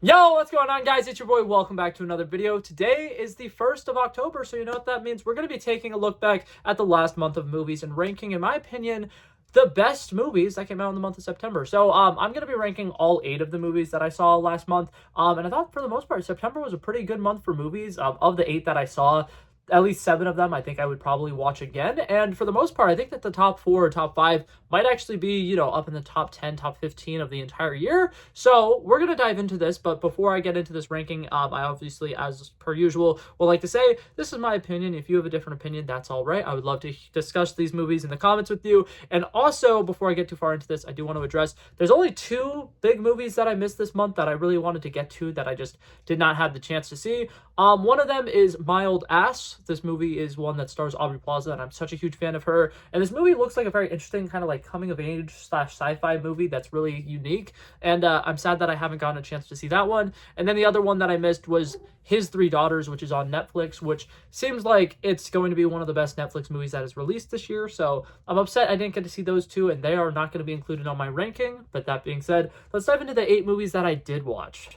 Yo, what's going on, guys? It's your boy. Welcome back to another video. Today is the 1st of October, so you know what that means. We're going to be taking a look back at the last month of movies and ranking, in my opinion, the best movies that came out in the month of September. So I'm going to be ranking all 8 of the movies that I saw last month. And I thought, for the most part, September was a pretty good month for movies. Of the 8 that I saw, at least 7 of them I think I would probably watch again. And for the most part, I think that the top 4 or top 5 might actually be, up in the top 10, top 15 of the entire year. So we're going to dive into this. But before I get into this ranking, I obviously, as per usual, will like to say, this is my opinion. If you have a different opinion, that's all right. I would love to discuss these movies in the comments with you. And also, before I get too far into this, I do want to address, there's only 2 big movies that I missed this month that I really wanted to get to that I just did not have the chance to see. One of them is My Old Ass. This movie is one that stars Aubrey Plaza, and I'm such a huge fan of her. And this movie looks like a very interesting kind of like coming of age / sci-fi movie that's really unique. And I'm sad that I haven't gotten a chance to see that one. And then the other one that I missed was His Three Daughters, which is on Netflix, which seems like it's going to be one of the best Netflix movies that is released this year. So I'm upset I didn't get to see those 2, and they are not going to be included on my ranking. But that being said, let's dive into the 8 movies that I did watch.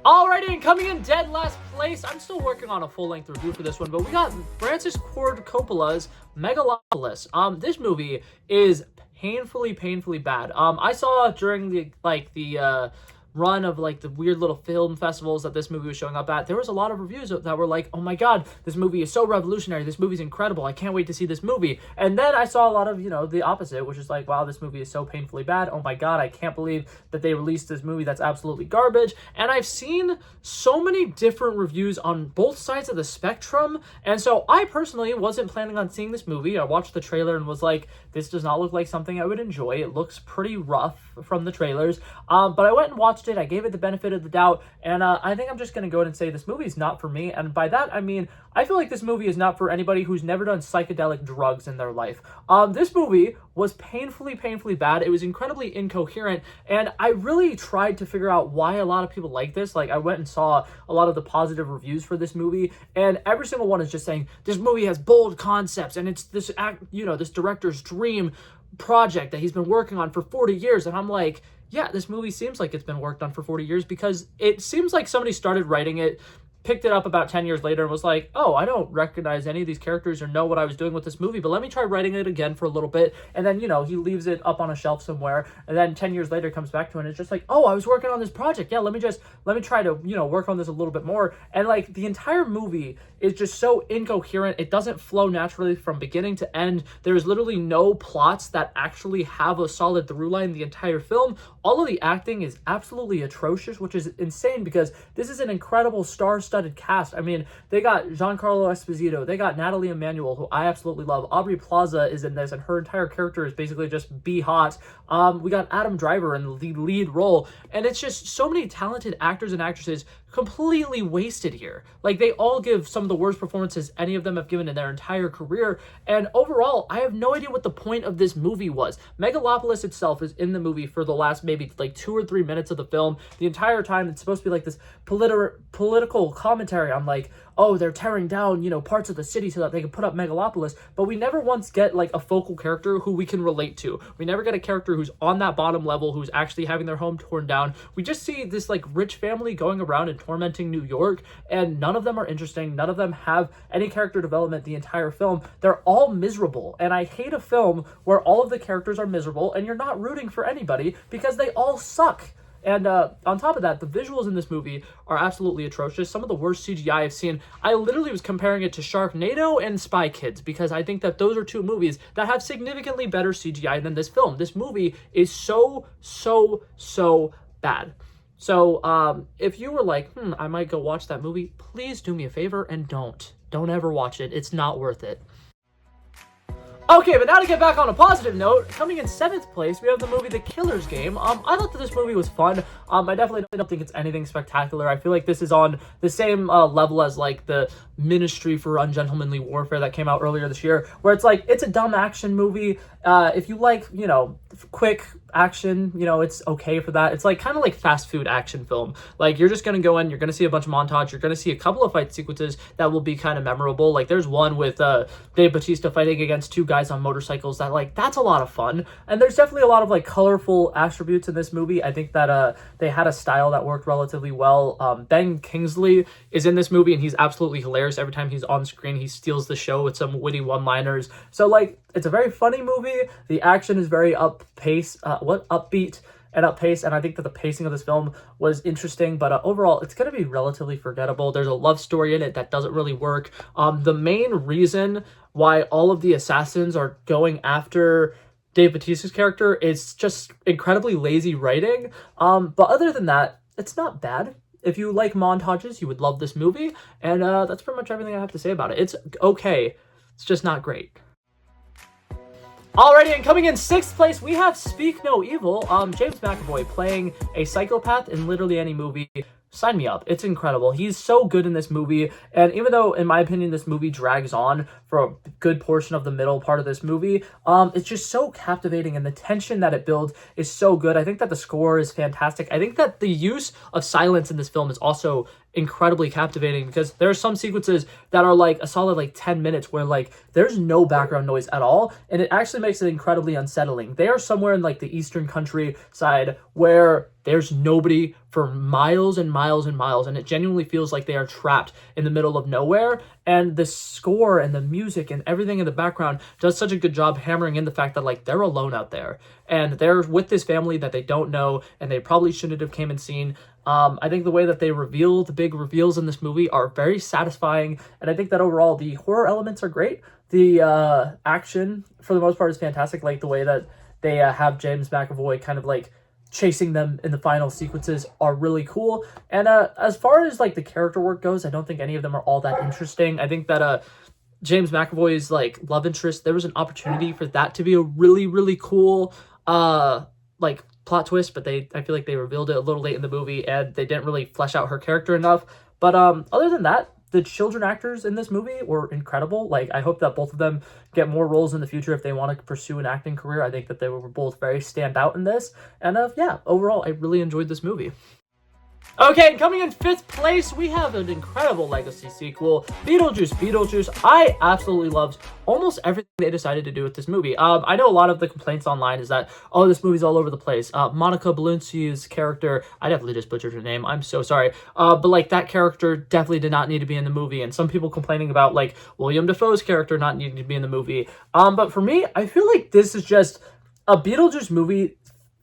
Alrighty, and coming in dead last place, I'm still working on a full-length review for this one, but we got Francis Ford Coppola's Megalopolis. This movie is painfully bad. I saw during the run of the weird little film festivals that this movie was showing up at, there was a lot of reviews that were like, oh my god, this movie is so revolutionary, this movie's incredible, I can't wait to see this movie. And then I saw a lot of, the opposite, which is like, wow, this movie is so painfully bad, oh my god, I can't believe that they released this movie that's absolutely garbage. And I've seen so many different reviews on both sides of the spectrum, and so I personally wasn't planning on seeing this movie. I watched the trailer and was like, this does not look like something I would enjoy. It looks pretty rough from the trailers, but I went and watched it. I gave it the benefit of the doubt, and I think I'm just going to go ahead and say this movie is not for me. And by that, I mean, I feel like this movie is not for anybody who's never done psychedelic drugs in their life. This movie was painfully bad. It was incredibly incoherent, and I really tried to figure out why a lot of people like this. Like, I went and saw a lot of the positive reviews for this movie, and every single one is just saying, this movie has bold concepts, and it's this, this director's dream project that he's been working on for 40 years. And I'm like, yeah, this movie seems like it's been worked on for 40 years because it seems like somebody started writing it, picked it up about 10 years later and was like, oh, I don't recognize any of these characters or know what I was doing with this movie, but let me try writing it again for a little bit. And then, he leaves it up on a shelf somewhere, and then 10 years later comes back to it and it's just like, oh, I was working on this project. Yeah, let me try to, work on this a little bit more. And the entire movie is just so incoherent. It doesn't flow naturally from beginning to end. There's literally no plots that actually have a solid through line the entire film. All of the acting is absolutely atrocious, which is insane because this is an incredible star-studded cast. I mean, they got Giancarlo Esposito, they got Natalie Emmanuel, who I absolutely love. Aubrey Plaza is in this, and her entire character is basically just be hot. We got Adam Driver in the lead role, and it's just so many talented actors and actresses completely wasted here. They all give some of the worst performances any of them have given in their entire career, and overall, I have no idea what the point of this movie was. Megalopolis itself is in the movie for the last maybe 2 or 3 minutes of the film. The entire time, it's supposed to be this political commentary on oh, they're tearing down, parts of the city so that they can put up Megalopolis, but we never once get a focal character who we can relate to. We never get a character who's on that bottom level, who's actually having their home torn down. We just see this rich family going around and tormenting New York, and none of them are interesting. None of them have any character development the entire film. They're all miserable, and I hate a film where all of the characters are miserable and you're not rooting for anybody because they all suck. And on top of that, the visuals in this movie are absolutely atrocious. Some of the worst CGI I've seen. I literally was comparing it to Sharknado and Spy Kids because I think that those are 2 movies that have significantly better CGI than this film. This movie is so bad. So if you were like, I might go watch that movie, please do me a favor and don't ever watch it. It's not worth it. Okay, but now to get back on a positive note, coming in 7th place, we have the movie The Killer's Game. I thought that this movie was fun. I definitely don't think it's anything spectacular. I feel like this is on the same level as the Ministry for Ungentlemanly Warfare that came out earlier this year, where it's it's a dumb action movie. If you like, quick action, it's okay for that. It's kind of like fast food action film. You're just gonna go in, you're gonna see a bunch of montage, you're gonna see a couple of fight sequences that will be kind of memorable. There's one with Dave Bautista fighting against 2 guys guys on motorcycles, that like that's a lot of fun. And there's definitely a lot of like colorful attributes in this movie. I think that they had a style that worked relatively well. Ben Kingsley is in this movie and he's absolutely hilarious. Every time he's on screen, he steals the show with some witty one-liners. So like it's a very funny movie. The action is very upbeat and up pace, and I think that the pacing of this film was interesting, but overall it's going to be relatively forgettable. There's a love story in it that doesn't really work. The main reason why all of the assassins are going after Dave Bautista's character is just incredibly lazy writing, but other than that, it's not bad. If you like montages, you would love this movie, and that's pretty much everything I have to say about it. It's okay, it's just not great. Alrighty, and coming in 6th place, we have Speak No Evil. James McAvoy playing a psychopath in literally any movie. Sign me up. It's incredible. He's so good in this movie, and even though, in my opinion, this movie drags on for a good portion of the middle part of this movie, it's just so captivating, and the tension that it builds is so good. I think that the score is fantastic. I think that the use of silence in this film is also incredibly captivating, because there are some sequences that are like a solid like 10 minutes where like there's no background noise at all, and it actually makes it incredibly unsettling. They are somewhere in like the eastern countryside where there's nobody for miles and miles and miles, and it genuinely feels like they are trapped in the middle of nowhere. And the score and the music and everything in the background does such a good job hammering in the fact that like they're alone out there and they're with this family that they don't know and they probably shouldn't have came and seen. I think the way that they reveal the big reveals in this movie are very satisfying, and I think that overall the horror elements are great. The action for the most part is fantastic, like the way that they have James McAvoy kind of like chasing them in the final sequences are really cool. And as far as like the character work goes, I don't think any of them are all that interesting. I think that James McAvoy's like love interest, there was an opportunity for that to be a really cool like plot twist, but I feel like they revealed it a little late in the movie and they didn't really flesh out her character enough. But other than that, the children actors in this movie were incredible. Like, I hope that both of them get more roles in the future if they want to pursue an acting career. I think that they were both very stand out in this. And yeah, overall, I really enjoyed this movie. Okay, and coming in 5th place, we have an incredible legacy sequel, Beetlejuice. Beetlejuice, I absolutely loved almost everything they decided to do with this movie. I know a lot of the complaints online is that, oh, this movie's all over the place. Monica Bellucci's character, I definitely just butchered her name, I'm so sorry. But like that character definitely did not need to be in the movie, and some people complaining about like William Dafoe's character not needing to be in the movie. But for me, I feel like this is just a Beetlejuice movie.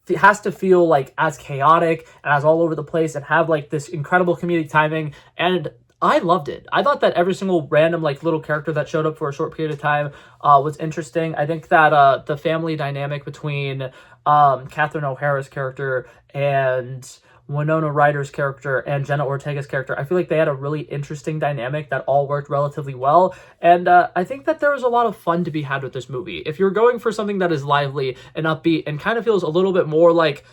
It has to feel like as chaotic and as all over the place and have like this incredible comedic timing, and I loved it. I thought that every single random like little character that showed up for a short period of time was interesting. I think that the family dynamic between Catherine O'Hara's character and Winona Ryder's character and Jenna Ortega's character, I feel like they had a really interesting dynamic that all worked relatively well, and I think that there was a lot of fun to be had with this movie. If you're going for something that is lively and upbeat and kind of feels a little bit more like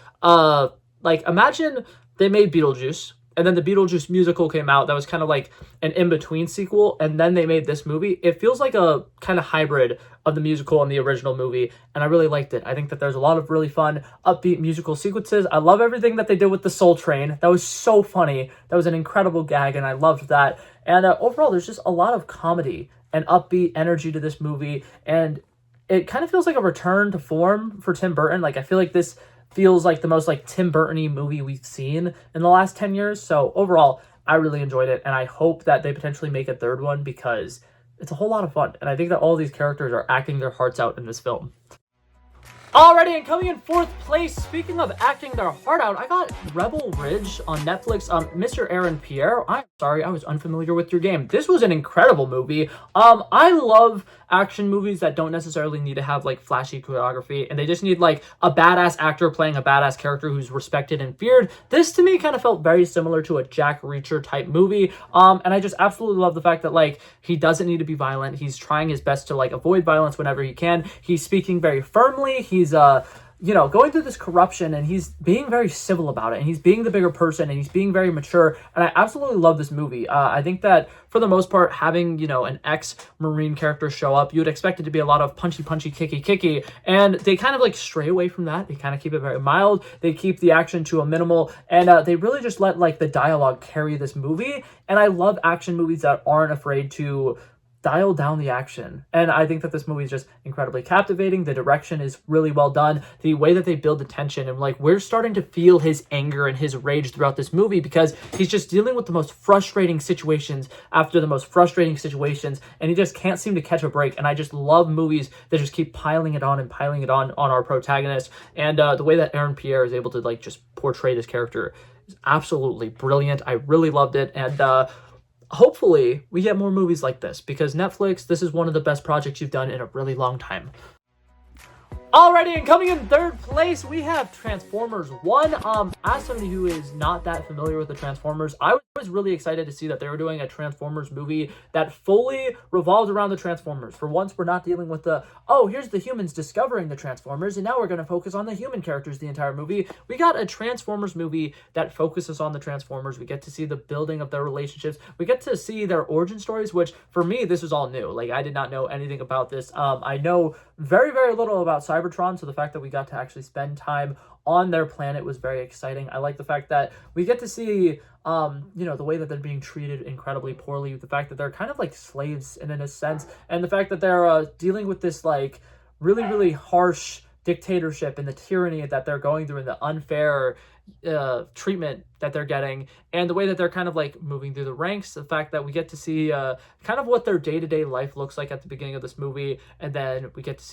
imagine they made Beetlejuice, and then the Beetlejuice musical came out that was kind of like an in-between sequel, and then they made this movie. It feels like a kind of hybrid of the musical and the original movie, and I really liked it. I think that there's a lot of really fun, upbeat musical sequences. I love everything that they did with the Soul Train. That was so funny. That was an incredible gag, and I loved that. And overall, there's just a lot of comedy and upbeat energy to this movie, and it kind of feels like a return to form for Tim Burton. Like, I feel like this feels like the most like Tim Burton-y movie we've seen in the last 10 years. So overall, I really enjoyed it, and I hope that they potentially make a third one because it's a whole lot of fun, and I think that all these characters are acting their hearts out in this film. Alrighty, and coming in 4th place, speaking of acting their heart out, I got Rebel Ridge on Netflix. Mr. Aaron Pierre, I'm sorry, I was unfamiliar with your game. This was an incredible movie. I love action movies that don't necessarily need to have like flashy choreography, and they just need like a badass actor playing a badass character who's respected and feared. This to me kind of felt very similar to a Jack Reacher type movie, and I just absolutely love the fact that like he doesn't need to be violent. He's trying his best to like avoid violence whenever he can. He's speaking very firmly. He's going through this corruption, and he's being very civil about it, and he's being the bigger person, and he's being very mature, and I absolutely love this movie. I think that for the most part, having, an ex-Marine character show up, you would expect it to be a lot of punchy, kicky, and they kind of like stray away from that. They kind of keep it very mild. They keep the action to a minimal, and they really just let like the dialogue carry this movie, and I love action movies that aren't afraid to dial down the action. And I think that this movie is just incredibly captivating. The direction is really well done. The way that they build the tension, and like we're starting to feel his anger and his rage throughout this movie because he's just dealing with the most frustrating situations after the most frustrating situations, and he just can't seem to catch a break. And I just love movies that just keep piling it on and piling it on our protagonist. And the way that Aaron Pierre is able to like just portray this character is absolutely brilliant. I really loved it. And hopefully we get more movies like this, because Netflix, this is one of the best projects you've done in a really long time. Alrighty, and coming in third place, we have Transformers 1. As somebody who is not that familiar with the Transformers, I was really excited to see that they were doing a Transformers movie that fully revolved around the Transformers. For once, we're not dealing with the, oh, here's the humans discovering the Transformers, and now we're going to focus on the human characters the entire movie. We got a Transformers movie that focuses on the Transformers. We get to see the building of their relationships. We get to see their origin stories, which, for me, this was all new. Like, I did not know anything about this. I know very, very little about Cybertron, so the fact that we got to actually spend time on their planet was very exciting. I like the fact that we get to see, the way that they're being treated incredibly poorly, the fact that they're kind of like slaves in a sense, and the fact that they're dealing with this like really, really harsh dictatorship and the tyranny that they're going through and the unfair treatment that they're getting, and the way that they're kind of like moving through the ranks, the fact that we get to see kind of what their day-to-day life looks like at the beginning of this movie, and then we get to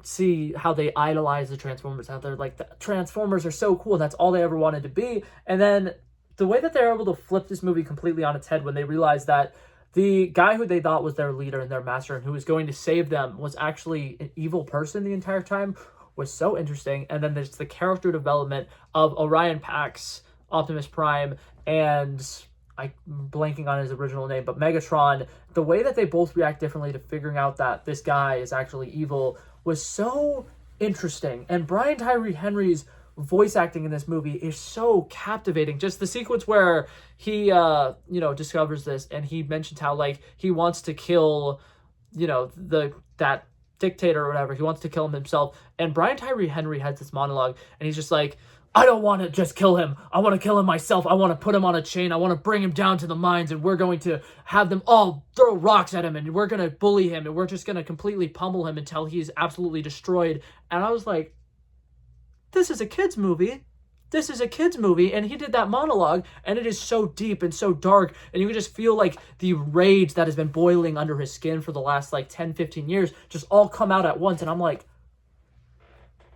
see how they idolize the Transformers, how they're like, the Transformers are so cool, that's all they ever wanted to be. And then the way that they're able to flip this movie completely on its head when they realize that the guy who they thought was their leader and their master and who was going to save them was actually an evil person the entire time was so interesting. And then there's the character development of Orion Pax, Optimus Prime, and I'm blanking on his original name, but Megatron. The way that they both react differently to figuring out that this guy is actually evil was so interesting. And Brian Tyree Henry's voice acting in this movie is so captivating. Just the sequence where he discovers this, and he mentions how like he wants to kill that dictator or whatever. He wants to kill him himself, and Brian Tyree Henry has this monologue, and he's just like, I don't want to just kill him. I want to kill him myself. I want to put him on a chain. I want to bring him down to the mines, and we're going to have them all throw rocks at him, and we're going to bully him, and we're just going to completely pummel him until he's absolutely destroyed. And I was like, this is a kid's movie. This is a kid's movie. And he did that monologue, and it is so deep and so dark, and you can just feel like the rage that has been boiling under his skin for the last like 10, 15 years just all come out at once. And I'm like,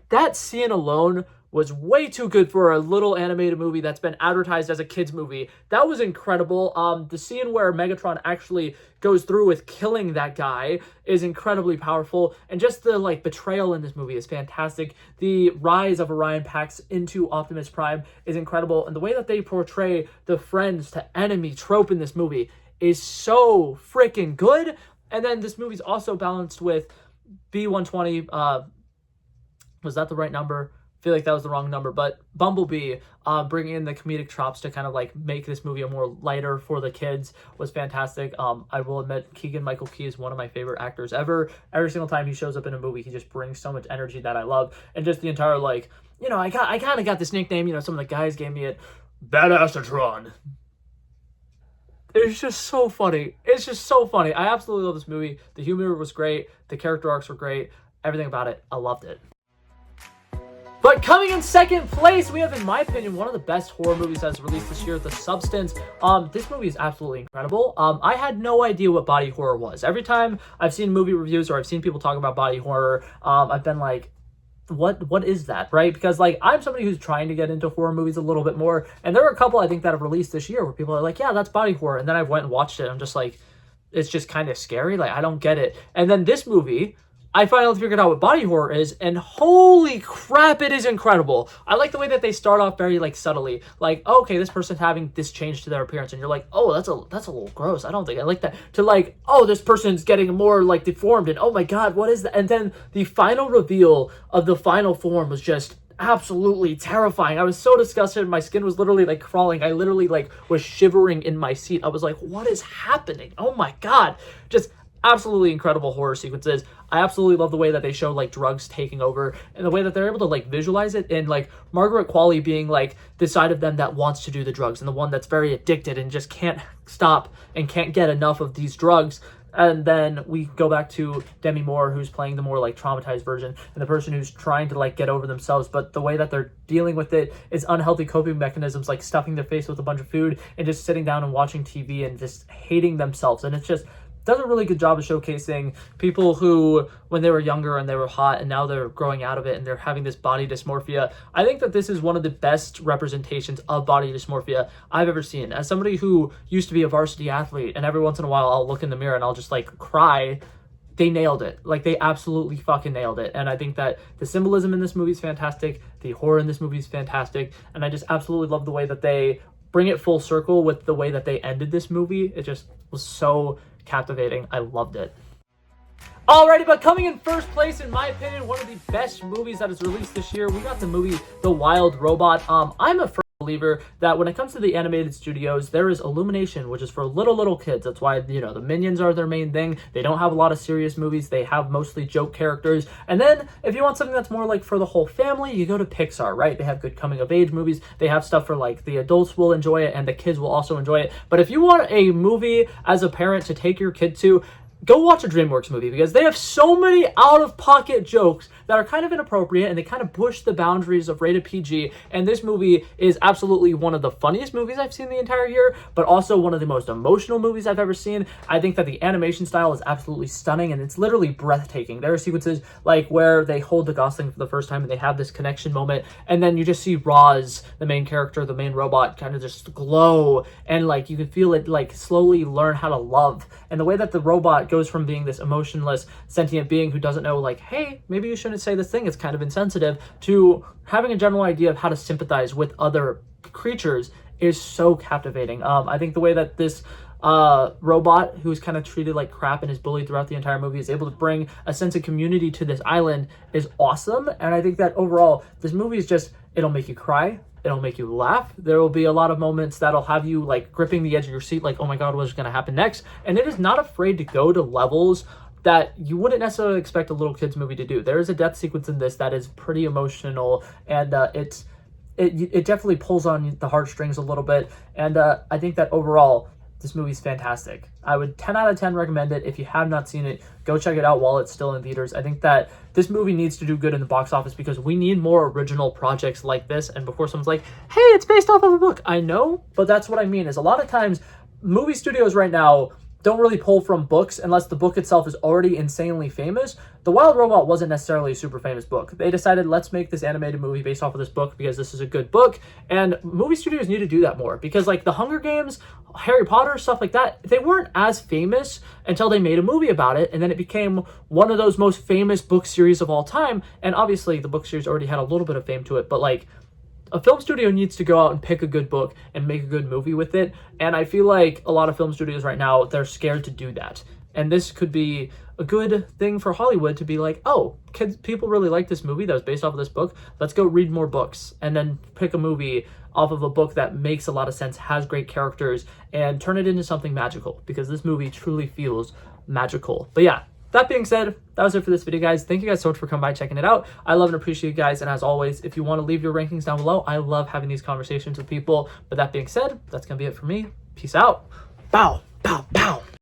that scene alone was way too good for a little animated movie that's been advertised as a kid's movie. That was incredible. The scene where Megatron actually goes through with killing that guy is incredibly powerful, and just the like betrayal in this movie is fantastic. The rise of Orion Pax into Optimus Prime is incredible, and the way that they portray the friends to enemy trope in this movie is so freaking good. And then this movie's also balanced with B-120. Was that the right number? I feel like that was the wrong number, but Bumblebee bringing in the comedic chops to kind of like make this movie a more lighter for the kids was fantastic. I will admit, Keegan-Michael Key is one of my favorite actors ever. Every single time he shows up in a movie, he just brings so much energy that I love. And just the entire like, I kind of got this nickname, some of the guys gave me it, Badassatron. It's just so funny. It's just so funny. I absolutely love this movie. The humor was great. The character arcs were great. Everything about it, I loved it. But coming in second place, we have, in my opinion, one of the best horror movies that's released this year, The Substance. This movie is absolutely incredible. I had no idea what body horror was. Every time I've seen movie reviews or I've seen people talk about body horror, I've been like, what is that, right? Because like I'm somebody who's trying to get into horror movies a little bit more, and there are a couple I think that have released this year where people are like, yeah, that's body horror, and then I went and watched it. I'm just like, it's just kind of scary. Like I don't get it. And then this movie, I finally figured out what body horror is, and holy crap, it is incredible. I like the way that they start off very like subtly, like, okay, this person's having this change to their appearance, and you're like, oh, that's a little gross. I don't think I like that. To like, oh, this person's getting more like deformed, and oh my god, what is that? And then the final reveal of the final form was just absolutely terrifying. I was so disgusted. My skin was literally like crawling. I literally like was shivering in my seat. I was like, what is happening? Oh my god. Just absolutely incredible horror sequences. I absolutely love the way that they show like drugs taking over, and the way that they're able to like visualize it, and like Margaret Qualley being like the side of them that wants to do the drugs and the one that's very addicted and just can't stop and can't get enough of these drugs. And then we go back to Demi Moore, who's playing the more like traumatized version, and the person who's trying to like get over themselves, but the way that they're dealing with it is unhealthy coping mechanisms, like stuffing their face with a bunch of food and just sitting down and watching TV and just hating themselves. And it's just does a really good job of showcasing people who, when they were younger and they were hot and now they're growing out of it and they're having this body dysmorphia. I think that this is one of the best representations of body dysmorphia I've ever seen. As somebody who used to be a varsity athlete, and every once in a while I'll look in the mirror and I'll just like cry, they nailed it. Like, they absolutely fucking nailed it. And I think that the symbolism in this movie is fantastic. The horror in this movie is fantastic. And I just absolutely love the way that they bring it full circle with the way that they ended this movie. It just was so captivating. I loved it. Alrighty, but coming in first place, in my opinion, one of the best movies that is released this year, we got the movie The Wild Robot. I'm a firm believer that when it comes to the animated studios, there is Illumination, which is for little kids. That's why, you know, the Minions are their main thing. They don't have a lot of serious movies. They have mostly joke characters. And then if you want something that's more like for the whole family, you go to Pixar, right? They have good coming of age movies. They have stuff for like the adults will enjoy it and the kids will also enjoy it. But if you want a movie as a parent to take your kid to, go watch a DreamWorks movie, because they have so many out-of-pocket jokes that are kind of inappropriate, and they kind of push the boundaries of rated PG, and this movie is absolutely one of the funniest movies I've seen the entire year, but also one of the most emotional movies I've ever seen. I think that the animation style is absolutely stunning, and it's literally breathtaking. There are sequences like where they hold the Gosling for the first time, and they have this connection moment, and then you just see Roz, the main character, the main robot, kind of just glow, and like you can feel it like slowly learn how to love. And the way that the robot goes from being this emotionless, sentient being who doesn't know, like, hey, maybe you shouldn't say this thing, it's kind of insensitive, to having a general idea of how to sympathize with other creatures is so captivating. I think the way that this robot, who's kind of treated like crap and is bullied throughout the entire movie, is able to bring a sense of community to this island is awesome. And I think that overall, this movie is just, it'll make you cry. It'll make you laugh. There will be a lot of moments that'll have you like gripping the edge of your seat, like, oh my God, what's going to happen next? And it is not afraid to go to levels that you wouldn't necessarily expect a little kid's movie to do. There is a death sequence in this that is pretty emotional, and it definitely pulls on the heartstrings a little bit. And I think that overall, this movie's fantastic. I would 10 out of 10 recommend it. If you have not seen it, go check it out while it's still in theaters. I think that this movie needs to do good in the box office, because we need more original projects like this. And before someone's like, hey, it's based off of a book. I know, but that's what I mean, is a lot of times movie studios right now don't really pull from books unless the book itself is already insanely famous. The Wild Robot wasn't necessarily a super famous book. They decided, let's make this animated movie based off of this book because this is a good book. And movie studios need to do that more, because like the Hunger Games, Harry Potter, stuff like that, they weren't as famous until they made a movie about it. And then it became one of those most famous book series of all time. And obviously the book series already had a little bit of fame to it, but like, a film studio needs to go out and pick a good book and make a good movie with it. And I feel like a lot of film studios right now, they're scared to do that. And this could be a good thing for Hollywood to be like, oh, people really like this movie that was based off of this book. Let's go read more books, and then pick a movie off of a book that makes a lot of sense, has great characters, and turn it into something magical, because this movie truly feels magical. But yeah, that being said, that was it for this video, guys. Thank you guys so much for coming by, checking it out. I love and appreciate you guys. And as always, if you want to leave your rankings down below, I love having these conversations with people. But that being said, that's going to be it for me. Peace out. Bow, bow, bow.